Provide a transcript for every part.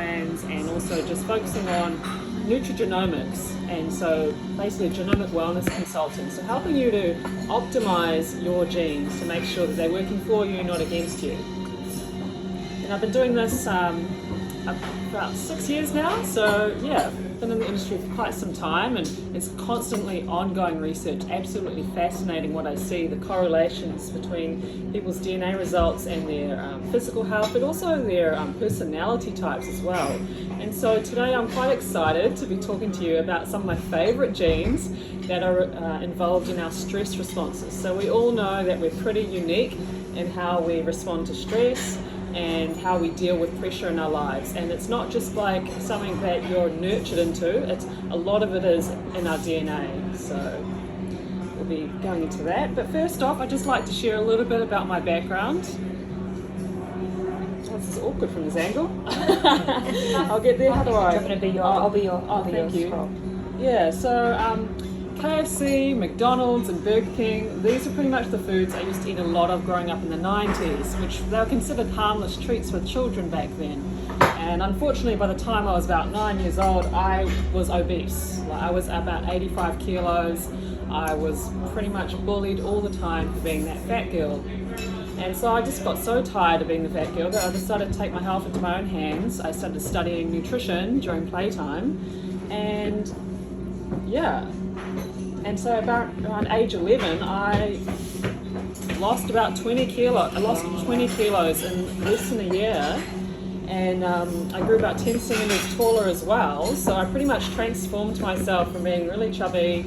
plans, and also just focusing on nutrigenomics, and so basically a genomic wellness consultant, so helping you to optimize your genes to make sure that they're working for you, not against you. And I've been doing this about 6 years now, so yeah, been in the industry for quite some time, and it's constantly ongoing research. Absolutely fascinating what I see, the correlations between people's DNA results and their physical health, but also their personality types as well. And so today I'm quite excited to be talking to you about some of my favorite genes that are involved in our stress responses. So we all know that we're pretty unique in how we respond to stress and how we deal with pressure in our lives, and it's not just like something that you're nurtured into, it's a lot of it is in our DNA, so we'll be going into that. But first off, I'd just like to share a little bit about my background. Oh, this is awkward from this angle. I'll get there. How do I? I'll be your thank you. scroll. Yeah, so KFC, McDonald's and Burger King, these are pretty much the foods I used to eat a lot of growing up in the 90s, which they were considered harmless treats for children back then. And unfortunately, by the time I was about 9 years old, I was obese. Like, I was about 85 kilos. I was pretty much bullied all the time for being that fat girl. And so I just got so tired of being the fat girl that I decided to take my health into my own hands. I started studying nutrition during playtime, and yeah. And so around age 11, I lost about 20 kilos. I lost 20 kilos in less than a year, and I grew about 10 centimeters taller as well. So I pretty much transformed myself from being really chubby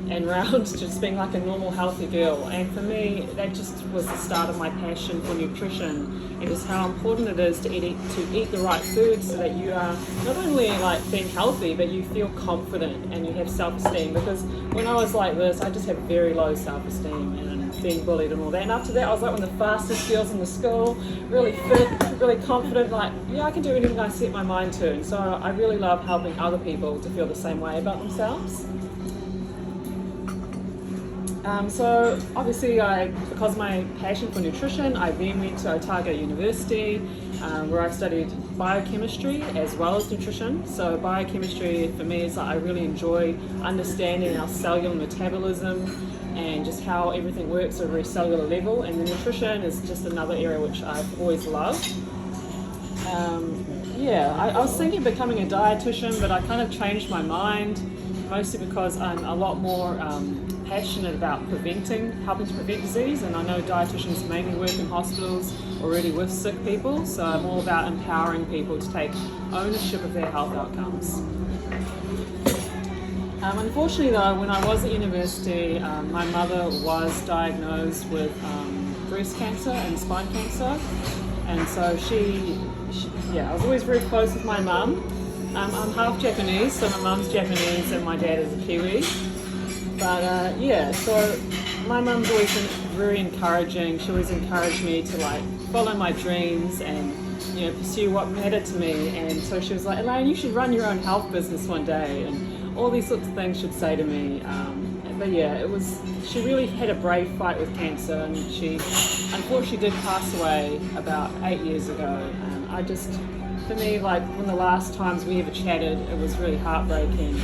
and round to just being like a normal healthy girl. And for me, that just was the start of my passion for nutrition, and just how important it is to eat the right food so that you are not only like being healthy, but you feel confident and you have self-esteem. Because when I was like this, I just had very low self-esteem and being bullied and all that. And after that, I was like one of the fastest girls in the school, really fit, really confident, like, yeah, I can do anything I set my mind to. And so I really love helping other people to feel the same way about themselves. So obviously, because of my passion for nutrition, I then went to Otago University, where I studied biochemistry as well as nutrition. So biochemistry for me is like I really enjoy understanding our cellular metabolism and just how everything works at a very cellular level. And the nutrition is just another area which I've always loved. I was thinking of becoming a dietitian, but I kind of changed my mind, mostly because I'm a lot more passionate about helping to prevent disease, and I know dietitians mainly work in hospitals already with sick people, so I'm all about empowering people to take ownership of their health outcomes. Unfortunately though, when I was at university, my mother was diagnosed with breast cancer and spine cancer, and so I was always very close with my mum. I'm half Japanese, so my mum's Japanese and my dad is a Kiwi. But so my mum's always been very encouraging. She always encouraged me to like follow my dreams and pursue what mattered to me. And so she was like, Elaine, you should run your own health business one day, and all these sorts of things she'd say to me. She really had a brave fight with cancer, and she unfortunately did pass away about 8 years ago. And for me, like one of the last times we ever chatted, it was really heartbreaking.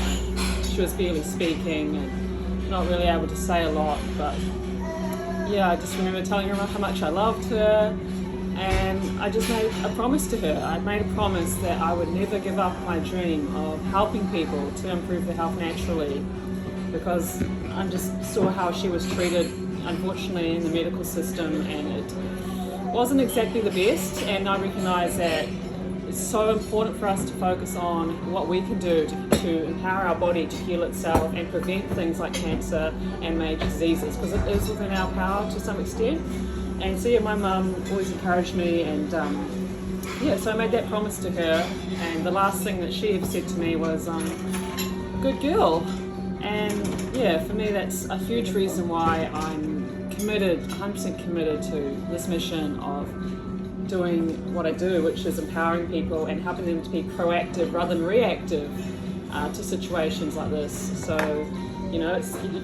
She was barely speaking and not really able to say a lot, but I just remember telling her how much I loved her, and I just made a promise to her. I made a promise that I would never give up my dream of helping people to improve their health naturally, because I just saw how she was treated, unfortunately, in the medical system, and it wasn't exactly the best, and I recognise that it's so important for us to focus on what we can do to empower our body to heal itself and prevent things like cancer and major diseases, because it is within our power to some extent. And so my mum always encouraged me, and so I made that promise to her, and the last thing that she ever said to me was, good girl. And for me that's a huge reason why I'm 100% committed to this mission of doing what I do, which is empowering people and helping them to be proactive rather than reactive to situations like this. So, you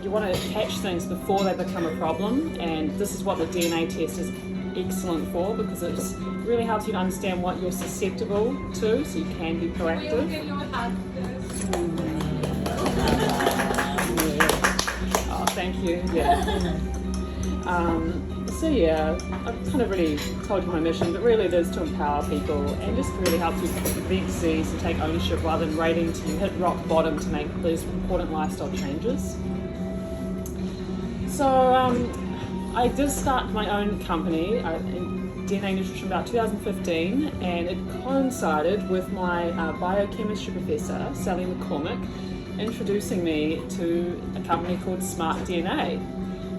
want to catch things before they become a problem, and this is what the DNA test is excellent for, because it really helps you to understand what you're susceptible to, so you can be proactive. Oh, thank you. Yeah. So yeah, I've kind of really told you my mission, but really it is to empower people and just really help you prevent disease and take ownership rather than waiting till you hit rock bottom to make these important lifestyle changes. So I did start my own company in DNA Nutrition about 2015, and it coincided with my biochemistry professor, Sally McCormick, introducing me to a company called Smart DNA.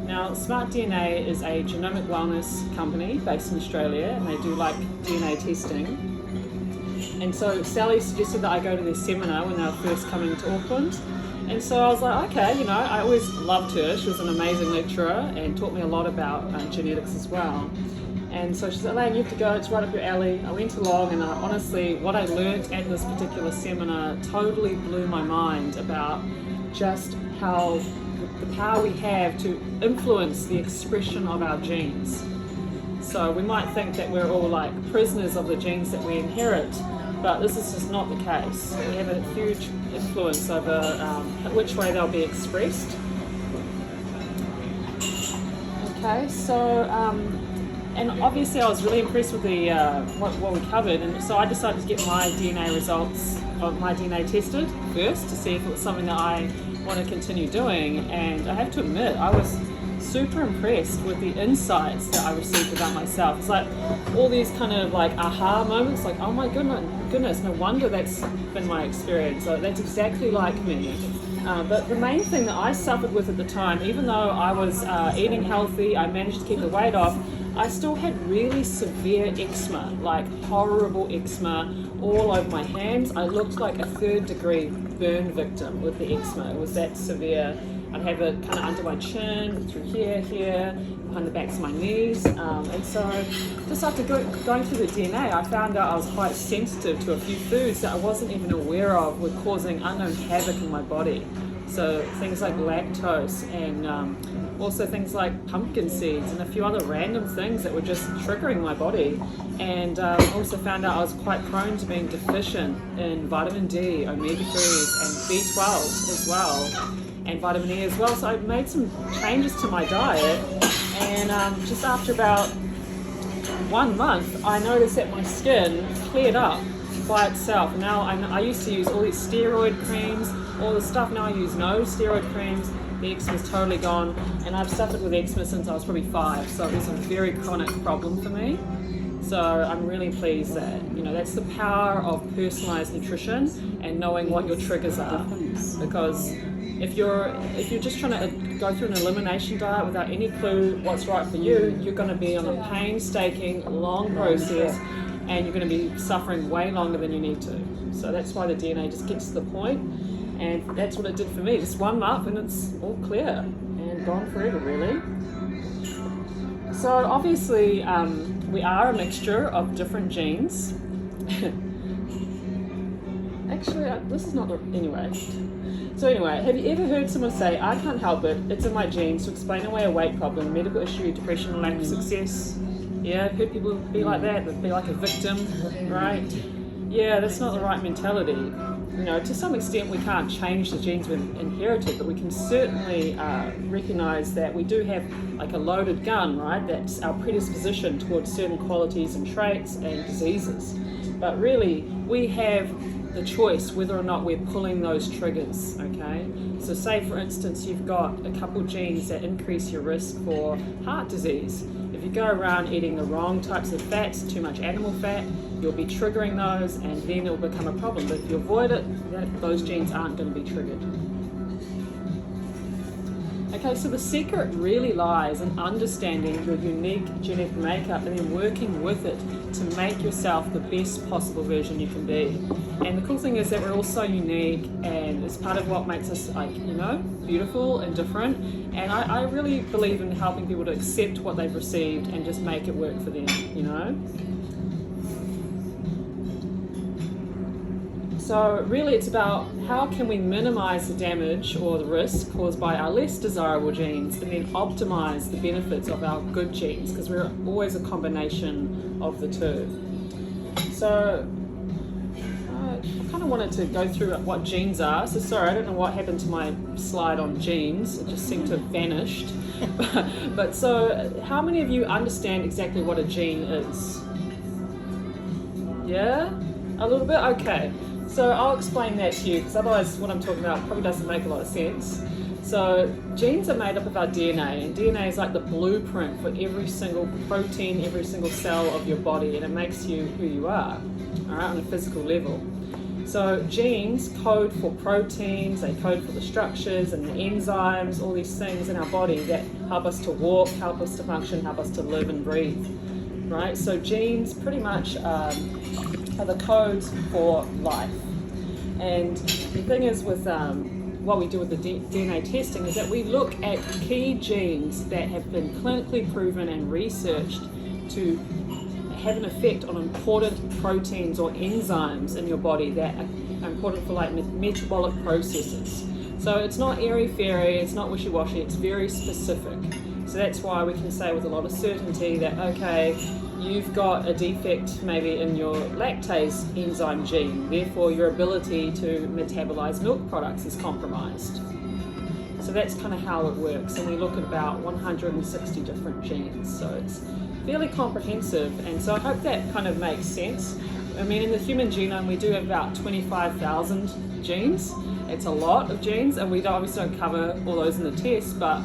Now, Smart DNA is a genomic wellness company based in Australia, and they do like DNA testing. And so Sally suggested that I go to their seminar when they were first coming to Auckland. And so I was like, okay, I always loved her. She was an amazing lecturer and taught me a lot about genetics as well. And so she said, Elaine, you have to go, it's right up your alley. I went along, and honestly, what I learned at this particular seminar totally blew my mind about just how the power we have to influence the expression of our genes. So we might think that we're all like prisoners of the genes that we inherit, but this is just not the case. We have a huge influence over which way they'll be expressed. Okay, so and obviously I was really impressed with the what we covered, and so I decided to get my DNA results of my DNA tested first to see if it was something that I want to continue doing. And I have to admit, I was super impressed with the insights that I received about myself. It's like all these kind of like aha moments, like, oh my goodness, no wonder that's been my experience. So that's exactly like me. But the main thing that I suffered with at the time, even though I was eating healthy, I managed to keep the weight off, I still had really severe eczema, like horrible eczema all over my hands. I looked like a 3rd degree burn victim with the eczema. It was that severe. I'd have it kind of under my chin, through here, behind the backs of my knees. And so just after going through the DNA, I found out I was quite sensitive to a few foods that I wasn't even aware of were causing unknown havoc in my body. So things like lactose, and also things like pumpkin seeds, and a few other random things that were just triggering my body. And also found out I was quite prone to being deficient in vitamin D, omega-3s, and B12 as well, and vitamin E as well. So I made some changes to my diet, and just after about 1 month, I noticed that my skin cleared up by itself. Now I used to use all these steroid creams, all this stuff. Now I use no steroid creams. The eczema's totally gone, and I've suffered with eczema since I was probably 5, so it was a very chronic problem for me. So I'm really pleased that, that's the power of personalized nutrition and knowing what your triggers are. Because if you're just trying to go through an elimination diet without any clue what's right for you, you're going to be on a painstaking, long process, and you're going to be suffering way longer than you need to. So that's why the DNA just gets to the point, and that's what it did for me. Just 1 month and it's all clear and gone forever, really. So obviously we are a mixture of different genes. Actually, this is not anyway. So anyway, have you ever heard someone say, I can't help it, it's in my genes, to explain away a weight problem, medical issue, depression, lack of success? Yeah, I've heard people be like that, be like a victim, right? Yeah, that's not the right mentality. To some extent we can't change the genes we've inherited, but we can certainly recognize that we do have like a loaded gun, right? That's our predisposition towards certain qualities and traits and diseases. But really, we have the choice whether or not we're pulling those triggers, okay? So say for instance you've got a couple genes that increase your risk for heart disease. If you go around eating the wrong types of fats, too much animal fat, you'll be triggering those, and then it'll become a problem. But if you avoid it, those genes aren't going to be triggered. Okay, so the secret really lies in understanding your unique genetic makeup and then working with it to make yourself the best possible version you can be. And the cool thing is that we're all so unique, and it's part of what makes us beautiful and different. And I really believe in helping people to accept what they've received and just make it work for them, So really it's about how can we minimize the damage or the risk caused by our less desirable genes and then optimize the benefits of our good genes, because we're always a combination of the two. So I kind of wanted to go through what genes are. So sorry, I don't know what happened to my slide on genes. It just seemed to have vanished. But so how many of you understand exactly what a gene is? Yeah? A little bit? Okay. So I'll explain that to you, because otherwise what I'm talking about probably doesn't make a lot of sense. So genes are made up of our DNA, and DNA is like the blueprint for every single protein, every single cell of your body, and it makes you who you are, all right, on a physical level. So genes code for proteins, they code for the structures and the enzymes, all these things in our body that help us to walk, help us to function, help us to live and breathe, right? So genes pretty much are the codes for life. And the thing is with what we do with the DNA testing is that we look at key genes that have been clinically proven and researched to have an effect on important proteins or enzymes in your body that are important for like metabolic processes. So it's not airy-fairy, it's not wishy-washy, it's very specific. So that's why we can say with a lot of certainty that, okay, you've got a defect maybe in your lactase enzyme gene, therefore your ability to metabolize milk products is compromised. So that's kind of how it works, and we look at about 160 different genes, so it's fairly comprehensive, and so I hope that kind of makes sense. I mean, in the human genome we do have about 25,000 genes. It's a lot of genes, and we obviously don't cover all those in the test, but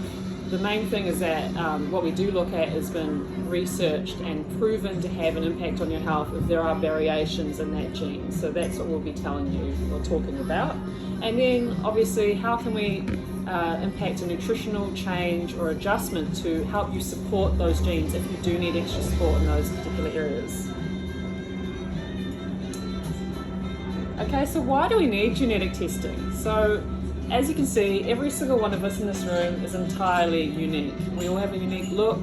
the main thing is that what we do look at has been researched and proven to have an impact on your health if there are variations in that gene. So that's what we'll be telling you or talking about. And then obviously how can we impact a nutritional change or adjustment to help you support those genes if you do need extra support in those particular areas. Okay, so why do we need genetic testing? So as you can see, every single one of us in this room is entirely unique. We all have a unique look,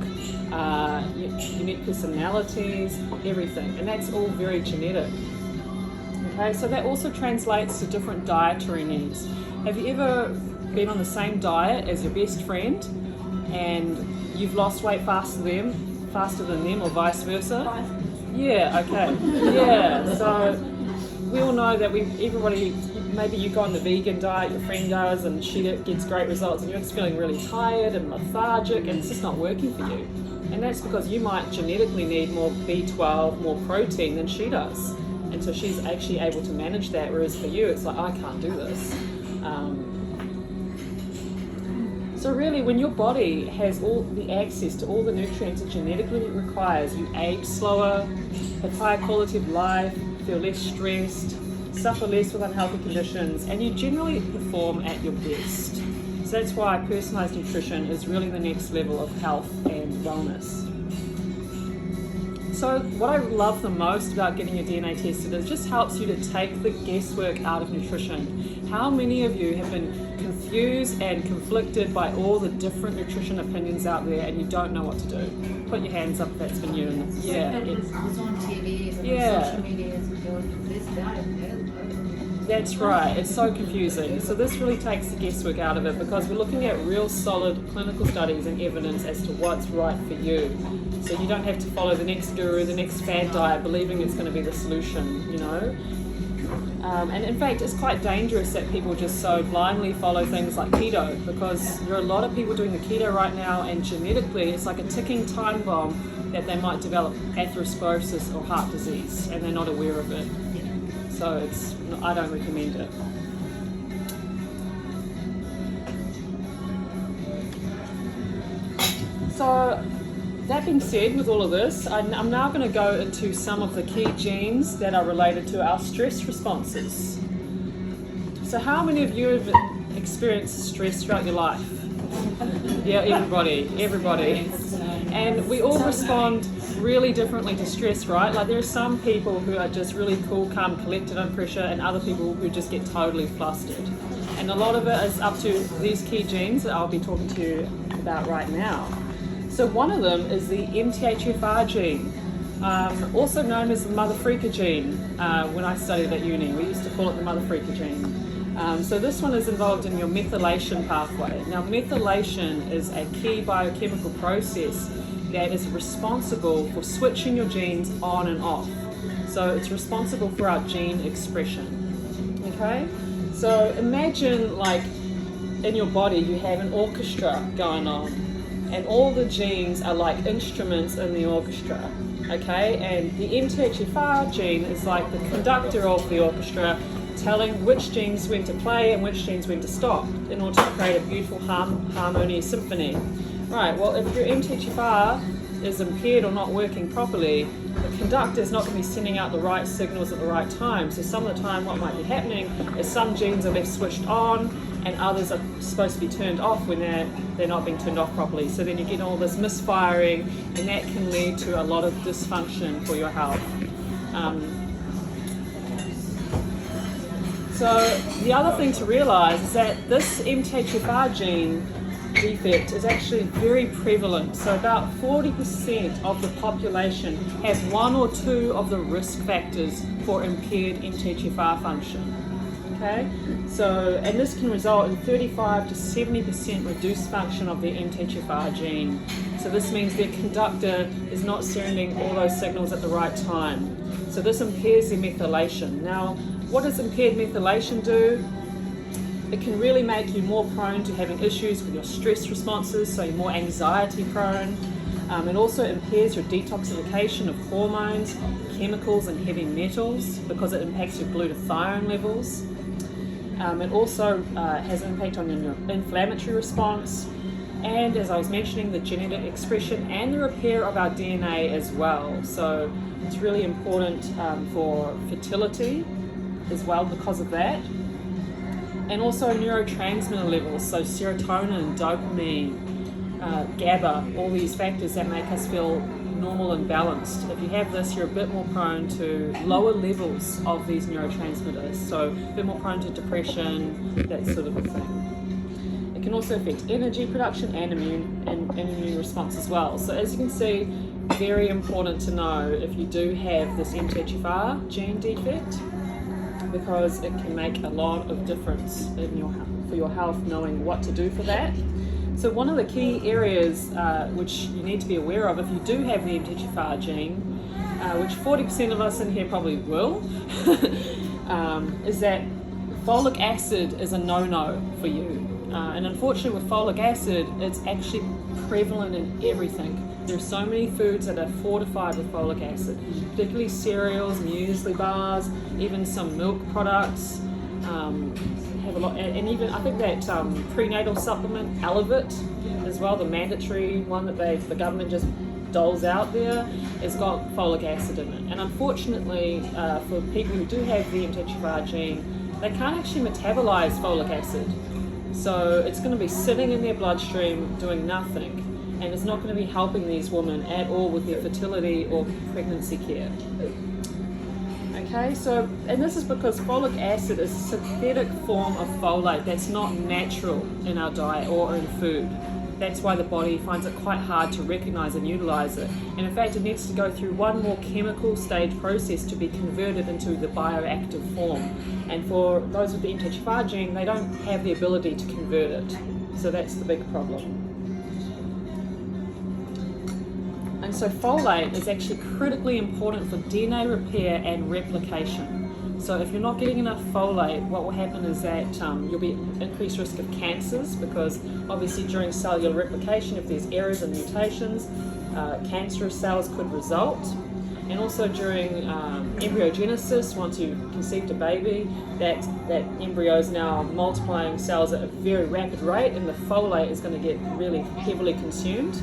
unique personalities, everything, and that's all very genetic. Okay, so that also translates to different dietary needs. Have you ever been on the same diet as your best friend and you've lost weight faster than them, or vice versa? Yeah, okay. Yeah, so we all know that everybody, maybe you go on the vegan diet, your friend does, and she gets great results, and you're just feeling really tired and lethargic, and it's just not working for you. And that's because you might genetically need more B12, more protein than she does. And so she's actually able to manage that, whereas for you, it's like, I can't do this. So really, when your body has all the access to all the nutrients it genetically requires, you age slower, have higher quality of life, feel less stressed, suffer less with unhealthy conditions, and you generally perform at your best. So that's why personalised nutrition is really the next level of health and wellness. So what I love the most about getting your DNA tested is it just helps you to take the guesswork out of nutrition. How many of you have been confused and conflicted by all the different nutrition opinions out there and you don't know what to do? Put your hands up if that's been you. Yeah. It's on TV, it's Yeah. on social media, it's this diet. That's right, it's so confusing. So this really takes the guesswork out of it because we're looking at real solid clinical studies and evidence as to what's right for you. So you don't have to follow the next guru, the next fad diet, believing it's going to be the solution, you know. And in fact, it's quite dangerous that people just so blindly follow things like keto, because there are a lot of people doing the keto right now, and genetically it's like a ticking time bomb that they might develop atherosclerosis or heart disease, and they're not aware of it. So I don't recommend it. So that being said, with all of this, I'm now going to go into some of the key genes that are related to our stress responses. So how many of you have experienced stress throughout your life? Yeah, everybody. And we all respond really differently to stress, right? Like there are some people who are just really cool, calm, collected under pressure, and other people who just get totally flustered. And a lot of it is up to these key genes that I'll be talking to you about right now. So one of them is the MTHFR gene. Also known as the mother freaker gene. When I studied at uni, we used to call it the mother freaker gene. So this one is involved in your methylation pathway. Now, methylation is a key biochemical process that is responsible for switching your genes on and off. So it's responsible for our gene expression. Okay? So imagine, like, in your body you have an orchestra going on, and all the genes are like instruments in the orchestra. Okay? And the MTHFR gene is like the conductor of the orchestra, telling which genes when to play and which genes when to stop in order to create a beautiful harmonious symphony. Right, well, if your MTHFR is impaired or not working properly, the conductor is not going to be sending out the right signals at the right time. So some of the time what might be happening is some genes are left switched on and others are supposed to be turned off when they're not being turned off properly. So then you get all this misfiring, and that can lead to a lot of dysfunction for your health. So the other thing to realise is that this MTHFR gene defect is actually very prevalent. So about 40% of the population have one or two of the risk factors for impaired MTHFR function. Okay, so, and this can result in 35 to 70% reduced function of the MTHFR gene. So this means their conductor is not sending all those signals at the right time. So this impairs their methylation. Now, what does impaired methylation do? It can really make you more prone to having issues with your stress responses, so you're more anxiety prone. It also impairs your detoxification of hormones, chemicals and heavy metals because it impacts your glutathione levels. It also has an impact on your inflammatory response, and as I was mentioning, the genetic expression and the repair of our DNA as well. So it's really important for fertility as well because of that. And also neurotransmitter levels, so serotonin, dopamine, GABA, all these factors that make us feel normal and balanced. If you have this, you're a bit more prone to lower levels of these neurotransmitters, so a bit more prone to depression, that sort of a thing. It can also affect energy production and immune response as well. So as you can see, very important to know if you do have this MTHFR gene defect, because it can make a lot of difference for your health, knowing what to do for that. So one of the key areas which you need to be aware of if you do have the MTHFR gene, which 40% of us in here probably will, is that folic acid is a no-no for you. And unfortunately with folic acid, it's actually prevalent in everything. There's so many foods that are fortified with folic acid, particularly cereals, muesli bars, even some milk products have a lot, and even I think that prenatal supplement, Elevit, as well, the mandatory one that the government just doles out there, has got folic acid in it. And unfortunately, for people who do have the MTHFR gene, they can't actually metabolize folic acid. So it's going to be sitting in their bloodstream doing nothing. And it's not going to be helping these women at all with their fertility or pregnancy care. Okay, so, and this is because folic acid is a synthetic form of folate that's not natural in our diet or in food. That's why the body finds it quite hard to recognize and utilize it. And in fact, it needs to go through one more chemical stage process to be converted into the bioactive form. And for those with the MTHFR gene, they don't have the ability to convert it. So that's the big problem. And so folate is actually critically important for DNA repair and replication. So if you're not getting enough folate, what will happen is that you'll be at increased risk of cancers, because obviously during cellular replication, if there's errors and mutations, cancerous cells could result. And also during embryogenesis, once you've conceived a baby, that embryo is now multiplying cells at a very rapid rate, and the folate is going to get really heavily consumed.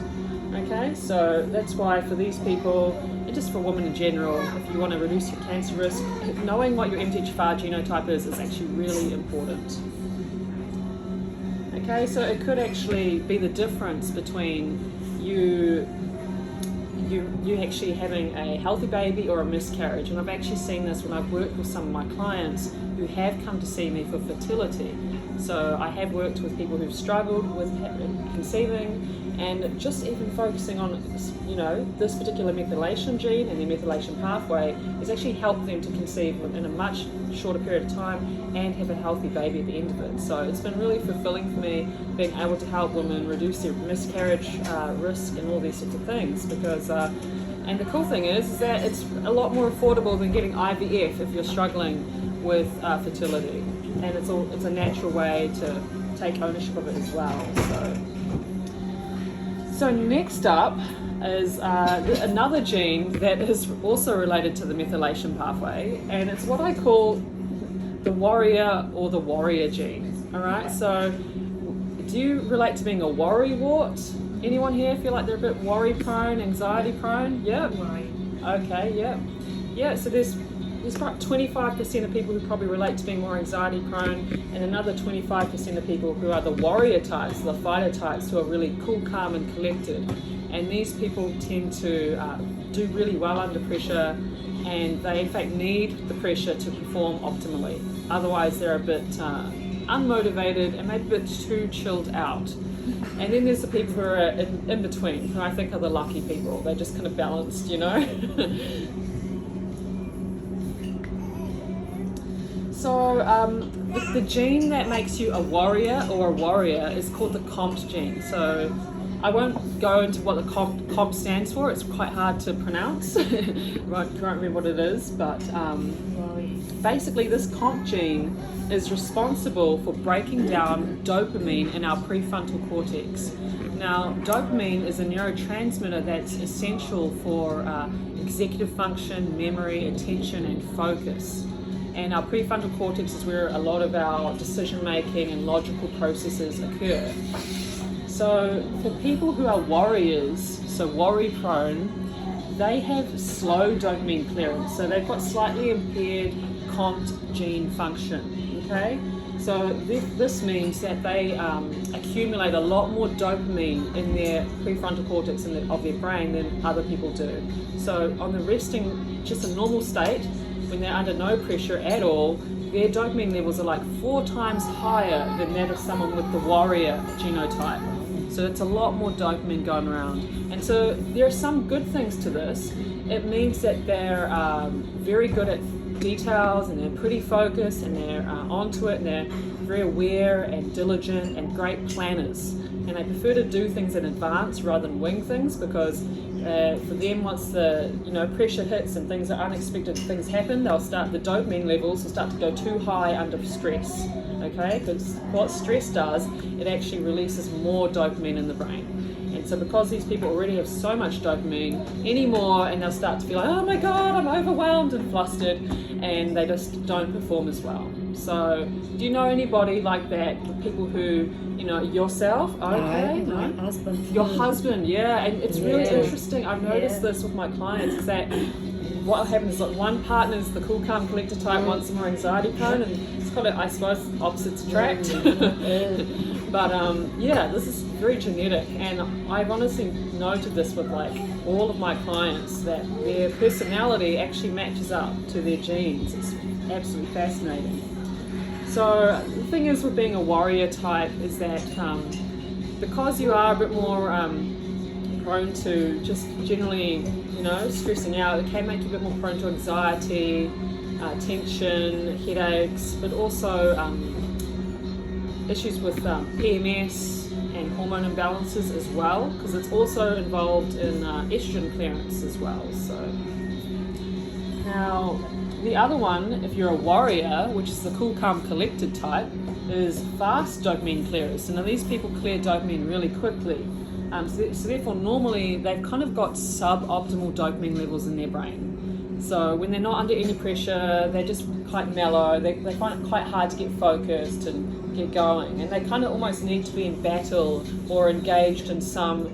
Okay, so that's why for these people, and just for women in general, if you want to reduce your cancer risk, knowing what your MTHFR genotype is actually really important. Okay, so it could actually be the difference between you actually having a healthy baby or a miscarriage. And I've actually seen this when I've worked with some of my clients who have come to see me for fertility. So I have worked with people who've struggled with conceiving, And just even focusing on, this particular methylation gene and the methylation pathway has actually helped them to conceive in a much shorter period of time and have a healthy baby at the end of it. So it's been really fulfilling for me being able to help women reduce their miscarriage risk and all these sorts of things, because and the cool thing is that it's a lot more affordable than getting IVF if you're struggling with fertility, and it's a natural way to take ownership of it as well. So next up is another gene that is also related to the methylation pathway, and it's what I call the worrier or the warrior gene. All right, so do you relate to being a worrywart? Anyone here feel like they're a bit worry prone, anxiety prone? Yeah. Worry. Okay. Yeah. Yeah. So there's about 25% of people who probably relate to being more anxiety prone, and another 25% of people who are the warrior types, the fighter types, who are really cool, calm, and collected. And these people tend to do really well under pressure, and they in fact need the pressure to perform optimally. Otherwise, they're a bit unmotivated and maybe a bit too chilled out. And then there's the people who are in between, who I think are the lucky people. They're just kind of balanced, So the gene that makes you a warrior or a warrior is called the COMT gene. So I won't go into what the COMT stands for. It's quite hard to pronounce. I can't remember what it is, but basically this COMT gene is responsible for breaking down dopamine in our prefrontal cortex. Now, dopamine is a neurotransmitter that's essential for executive function, memory, attention, and focus. And our prefrontal cortex is where a lot of our decision making and logical processes occur. So for people who are warriors, so worry prone, they have slow dopamine clearance. So they've got slightly impaired COMT gene function, okay? So this means that they accumulate a lot more dopamine in their prefrontal cortex of their brain than other people do. So on the resting, just a normal state, when they're under no pressure at all, their dopamine levels are like 4 times higher than that of someone with the warrior genotype. So it's a lot more dopamine going around. And so there are some good things to this. It means that they're very good at details, and they're pretty focused, and they're onto it, and they're very aware and diligent and great planners. And they prefer to do things in advance rather than wing things, because for them, once the pressure hits and unexpected things happen, the dopamine levels will start to go too high under stress. Okay, because what stress does, it actually releases more dopamine in the brain. And so because these people already have so much dopamine anymore, and they'll start to feel like, oh my god, I'm overwhelmed and flustered, and they just don't perform as well. So do you know anybody like that? People who, yourself? Okay, no, my husband. Your husband, yeah. And it's really interesting. I've noticed this with my clients, is that what happens is that one partner is the cool, calm, collected type, one's more anxiety prone, and it's kind of, I suppose, opposites attract. But this is very genetic, and I've honestly noted this with all of my clients, that their personality actually matches up to their genes. It's absolutely fascinating. So the thing is with being a warrior type is that because you are a bit more prone to just generally, stressing out, it can make you a bit more prone to anxiety, tension, headaches, but also issues with PMS and hormone imbalances as well, because it's also involved in estrogen clearance as well. So now the other one, if you're a warrior, which is the cool, calm, collected type, is fast dopamine clearers. So now these people clear dopamine really quickly. So therefore, normally they've kind of got suboptimal dopamine levels in their brain. So when they're not under any pressure, they're just quite mellow. They find it quite hard to get focused and get going, and they kind of almost need to be in battle or engaged in some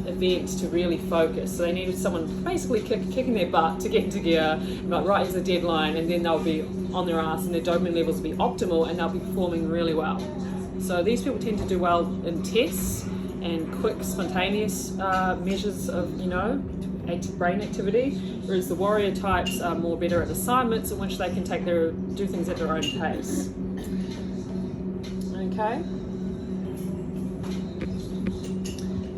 event to really focus. So they need someone basically kicking their butt to get into gear, right, here's a deadline, and then they'll be on their ass, and their dopamine levels will be optimal, and they'll be performing really well. So these people tend to do well in tests and quick, spontaneous measures of, brain activity, whereas the warrior types are more better at assignments in which they can do things at their own pace. Okay.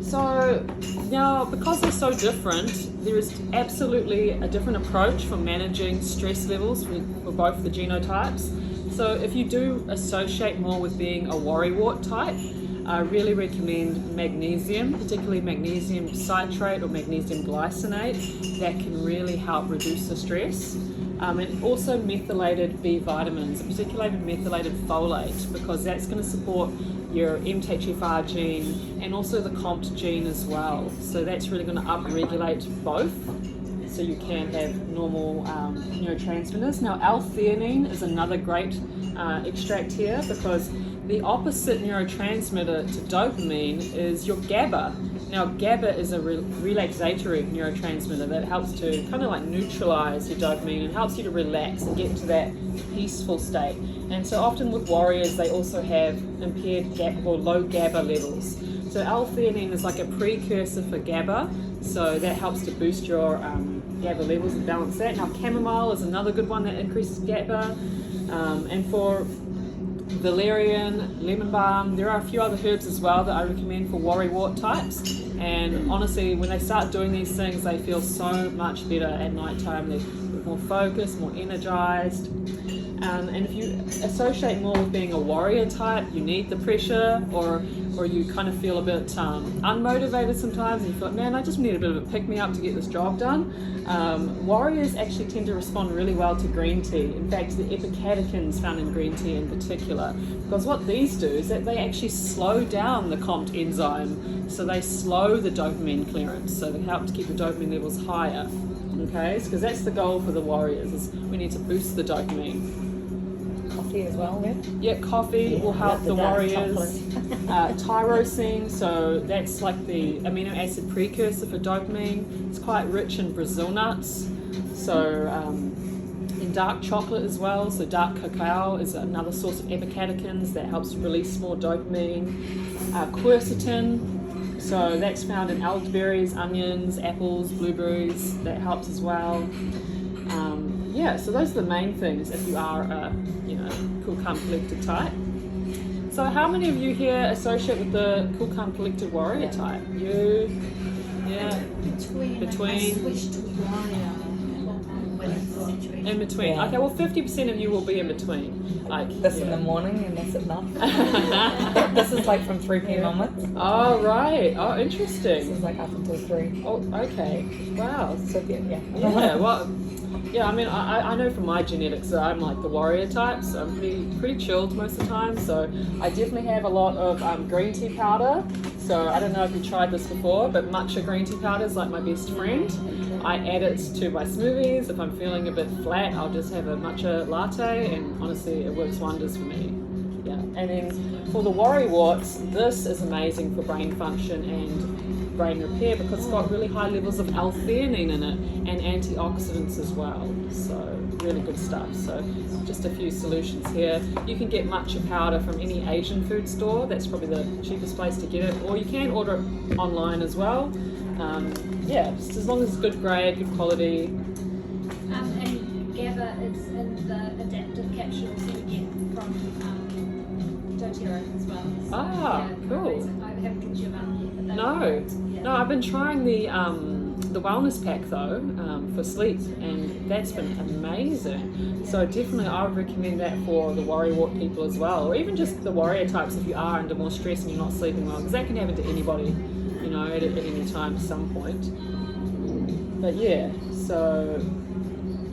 So now, because they're so different, there is absolutely a different approach for managing stress levels for both the genotypes. So if you do associate more with being a worrywart type, I really recommend magnesium, particularly magnesium citrate or magnesium glycinate. That can really help reduce the stress. And also methylated B vitamins, particularly methylated folate, because that's going to support your MTHFR gene and also the COMT gene as well. So that's really going to upregulate both, so you can have normal neurotransmitters. Now, L-theanine is another great extract here, because the opposite neurotransmitter to dopamine is your GABA. Now, GABA is a relaxatory neurotransmitter that helps to kind of like neutralize your dopamine and helps you to relax and get into that peaceful state. And so often with warriors, they also have impaired GABA or low GABA levels. So L-theanine is like a precursor for GABA, so that helps to boost your GABA levels and balance that. Now, chamomile is another good one that increases GABA, and for valerian, lemon balm, there are a few other herbs as well that I recommend for worrywart types. And honestly, when they start doing these things, they feel so much better at night time. They're more focused, more energized. And if you associate more with being a warrior type, you need the pressure, or you kind of feel a bit unmotivated sometimes, and you feel like, man, I just need a bit of a pick-me-up to get this job done. Warriors actually tend to respond really well to green tea. In fact, the epicatechins found in green tea in particular, because what these do is that they actually slow down the COMT enzyme, so they slow the dopamine clearance, so they help to keep the dopamine levels higher. Okay, because that's the goal for the warriors, is we need to boost the dopamine. Coffee as well, yeah? Yeah, coffee will help the warriors. Tyrosine, so that's like the amino acid precursor for dopamine. It's quite rich in Brazil nuts, so in dark chocolate as well. So dark cacao is another source of epicatechins that helps release more dopamine. Quercetin, so that's found in elderberries, onions, apples, blueberries. That helps as well. So those are the main things if you are a cool, calm, collected type. So how many of you here associate with the cool, calm, collected warrior type? You? Yeah. Between. I switched to warrior when it's the situation. In between. Yeah. Okay, well 50% of you will be in between. Like This in the morning and this at night. This is like from 3 p.m. onwards. Oh, right. Oh, This interesting. is like up until 3. Oh, okay. Wow. So yeah. Yeah, well, yeah, I mean, I know from my genetics that I'm like the warrior type, so I'm pretty chilled most of the time. So I definitely have a lot of green tea powder. So I don't know if you tried this before, but matcha green tea powder is like my best friend. I add it to my smoothies. If I'm feeling a bit flat, I'll just have a matcha latte, and honestly, it works wonders for me. Yeah, and then for the worrywarts, this is amazing for brain function and brain repair, because it's got really high levels of L-theanine in it and antioxidants as well. So really good stuff. So just a few solutions here. You can get matcha powder from any Asian food store. That's probably the cheapest place to get it, or you can order it online as well. Just as long as it's good grade, good quality. And GABA is in the adaptive capsules that you get from doTERRA as well. So, Ah, cool. I haven't talked to you about it yet, but No, I've been trying the wellness pack though, for sleep, and that's been amazing. So definitely I would recommend that for the worrywart people as well, or even just the warrior types if you are under more stress and you're not sleeping well, because that can happen to anybody, at any time at some point. But yeah, so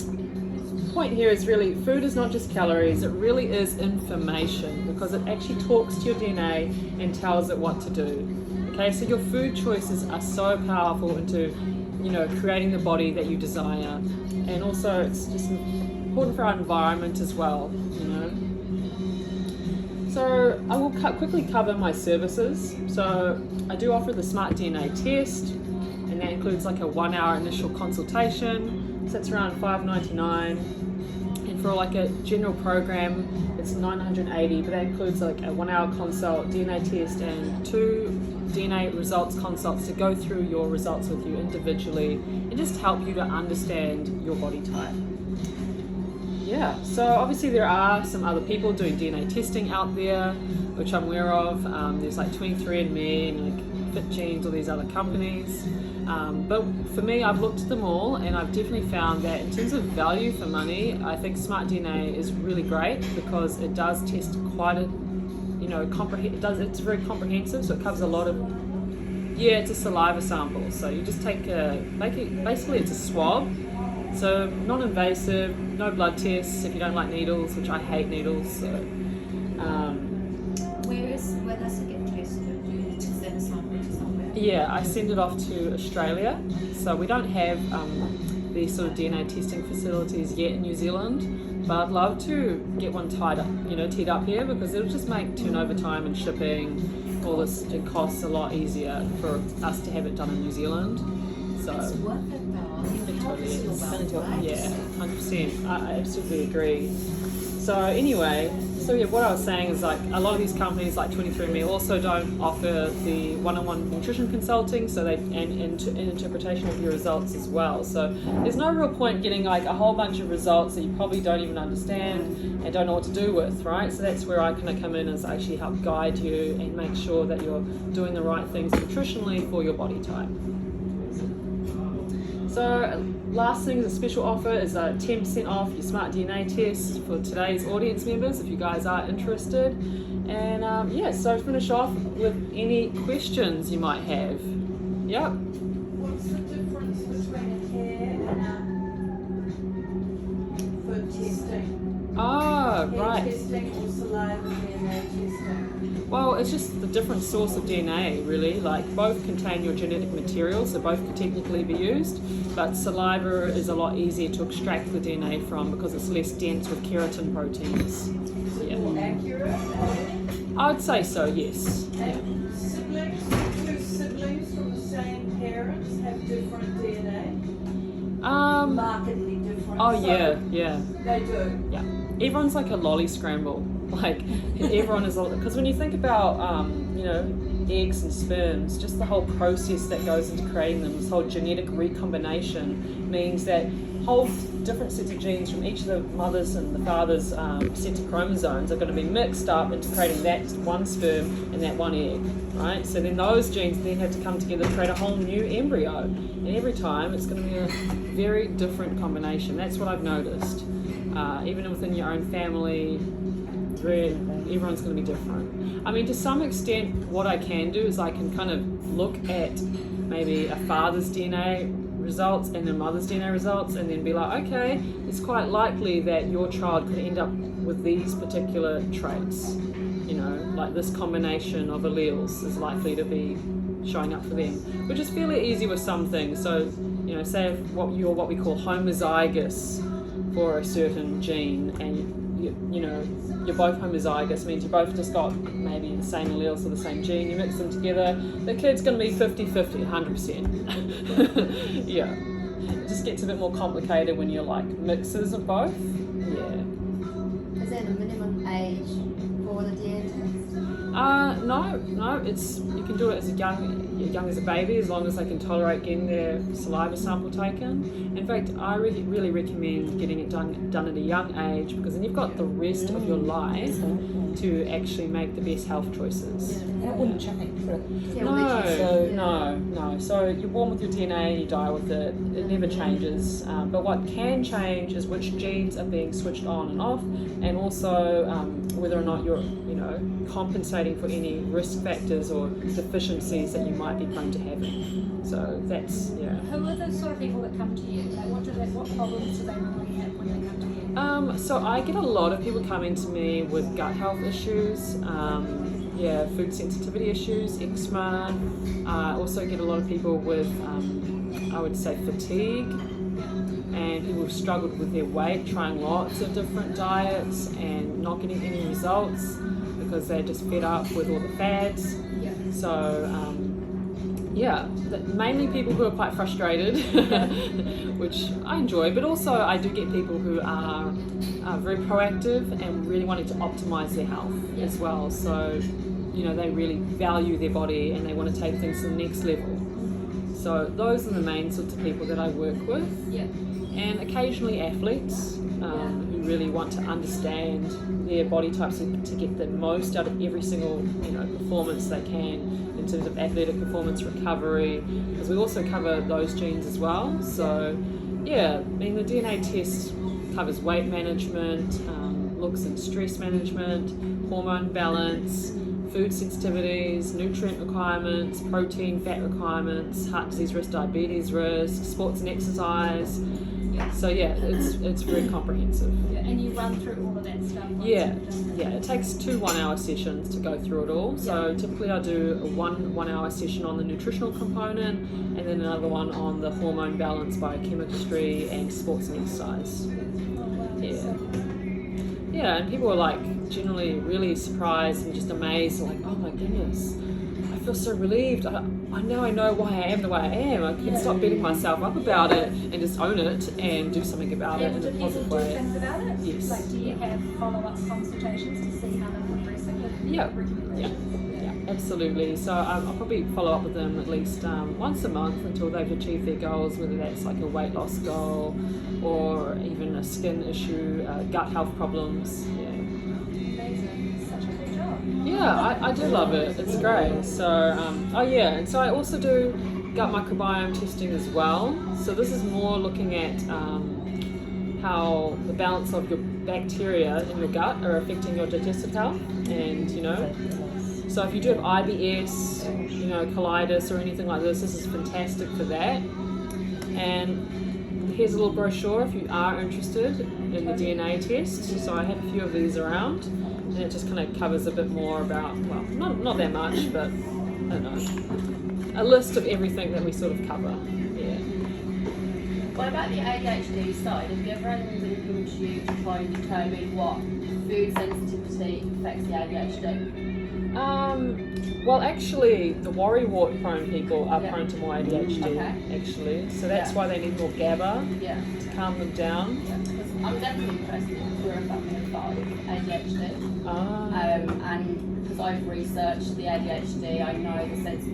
the point here is really food is not just calories, it really is information, because it actually talks to your DNA and tells it what to do. Okay, so your food choices are so powerful into, creating the body that you desire. And also it's just important for our environment as well, So I will quickly cover my services. So I do offer the Smart DNA test, and that includes like a 1-hour initial consultation. So it's around $5.99. And for like a general program, it's $980, but that includes like a 1-hour consult, DNA test, and 2 DNA results consults to go through your results with you individually and just help you to understand your body type. Yeah, so obviously there are some other people doing DNA testing out there, which I'm aware of. There's like 23andMe and like Fit Genes, all these other companies. But for me, I've looked at them all, and I've definitely found that in terms of value for money, I think Smart DNA is really great because it does test quite a, it's very comprehensive, so it covers a lot of. Yeah, it's a saliva sample, so you just take basically it's a swab, so non-invasive, no blood tests if you don't like needles, which I hate needles. So, where does it get tested? Do you need to send a sample to somewhere? yeah, I send it off to Australia, so we don't have these sort of DNA testing facilities yet in New Zealand, but I'd love to get one teed up here because it'll just make turnover time and shipping. All this, it costs a lot easier for us to have it done in New Zealand. So It's worth it though. it totally is. Right? Yeah, 100%. I absolutely agree. So anyway, what I was saying is like a lot of these companies like 23andMe also don't offer the one-on-one nutrition consulting, so they and interpretation of your results as well. So there's no real point getting like a whole bunch of results that you probably don't even understand and don't know what to do with, right? So that's where I kind of come in as actually help guide you and make sure that you're doing the right things nutritionally for your body type. So last thing is a special offer is a 10% off your Smart DNA test for today's audience members if you guys are interested. And so finish off with any questions you might have. Yep. What's the difference between a hair and for testing? Ah, Hair right. testing or saliva DNA testing? Well, it's just the different source of DNA, really. Like, both contain your genetic material, so both can technically be used, but saliva is a lot easier to extract the DNA from because it's less dense with keratin proteins. Is it Yeah. more accurate? I'd say so, yes. Yeah. And two siblings from the same parents have different DNA? Markedly different. Oh, So yeah. They do. Yeah, everyone's like a lolly scramble. Like everyone is, because when you think about eggs and sperms, just the whole process that goes into creating them, this whole genetic recombination means that whole different sets of genes from each of the mothers and the fathers' sets of chromosomes are going to be mixed up into creating that one sperm and that one egg, right? So then those genes then have to come together to create a whole new embryo, and every time it's going to be a very different combination. That's what I've noticed. Even within your own family, everyone's going to be different. I mean, to some extent, what I can do is I can kind of look at maybe a father's DNA results and a mother's DNA results and then be like, okay, it's quite likely that your child could end up with these particular traits. Like this combination of alleles is likely to be showing up for them, which is fairly easy with some things. So, say if you're what we call homozygous for a certain gene, and you're both homozygous, means you both just got maybe the same alleles or the same gene, you mix them together, the kid's going to be 50-50, 100%. Yeah. It just gets a bit more complicated when you're like mixes of both. Yeah. Is there a minimum age for the DNA test? No, it's you can do it as young as a baby, as long as they can tolerate getting their saliva sample taken. In fact, I really recommend getting it done at a young age, because then you've got the rest of your life to actually make the best health choices. That wouldn't change, right? No. So you're born with your DNA and you die with it. It never changes. But what can change is which genes are being switched on and off, and also whether or not you're, compensating for any risk factors or deficiencies that you might be prone to having. So that's, yeah. Who are the sort of people that come to you? Like, what problems do they normally have when they come to you? So I get a lot of people coming to me with gut health issues, food sensitivity issues, eczema. I also get a lot of people with, I would say, fatigue, and people who've struggled with their weight, trying lots of different diets and not getting any results because they're just fed up with all the fads. Yeah. So, mainly people who are quite frustrated, which I enjoy, but also I do get people who are very proactive and really wanting to optimize their health as well. So, they really value their body and they want to take things to the next level. So those are the main sorts of people that I work with. Yeah. And occasionally athletes who really want to understand their body types to get the most out of every single performance they can in terms of athletic performance, recovery, because we also cover those genes as well. So yeah, I mean, the DNA test covers weight management, looks and stress management, hormone balance, food sensitivities, nutrient requirements, protein, fat requirements, heart disease risk, diabetes risk, sports and exercise. So yeah, it's very comprehensive. Yeah, and you run through all of that stuff. Yeah, it takes 2 1-hour sessions to go through it all. So typically I do a 1-hour session on the nutritional component, and then another one on the hormone balance, biochemistry, and sports and exercise. Yeah, and people are like generally really surprised and just amazed, like, oh my goodness, I feel so relieved. I know why I am the way I am. I can stop beating myself up about it and just own it and do something about it in a positive do way. things about it? Yes. Like, do you have follow-up consultations to see how they're progressing? Yeah, absolutely. So I'll probably follow up with them at least once a month until they've achieved their goals, whether that's like a weight loss goal or even a skin issue, gut health problems. Amazing. Such a good job. Yeah, I do love it. It's great. So, and so I also do gut microbiome testing as well. So this is more looking at how the balance of your bacteria in your gut are affecting your digestive health. And, so if you do have IBS, colitis or anything like this is fantastic for that. And here's a little brochure if you are interested in the DNA test. So I have a few of these around. And it just kind of covers a bit more about, well, not that much, but I don't know, a list of everything that we sort of cover. Yeah. What about the ADHD side? Have you ever had anybody come to you to try and determine what food sensitivity affects the ADHD? Well, actually, the worry wart prone people are prone to more ADHD, actually. So that's why they need more GABA to calm them down. Yeah, because I'm definitely interested. We're a family of 5 ADHD. And because I've researched the ADHD, I know the sensitivity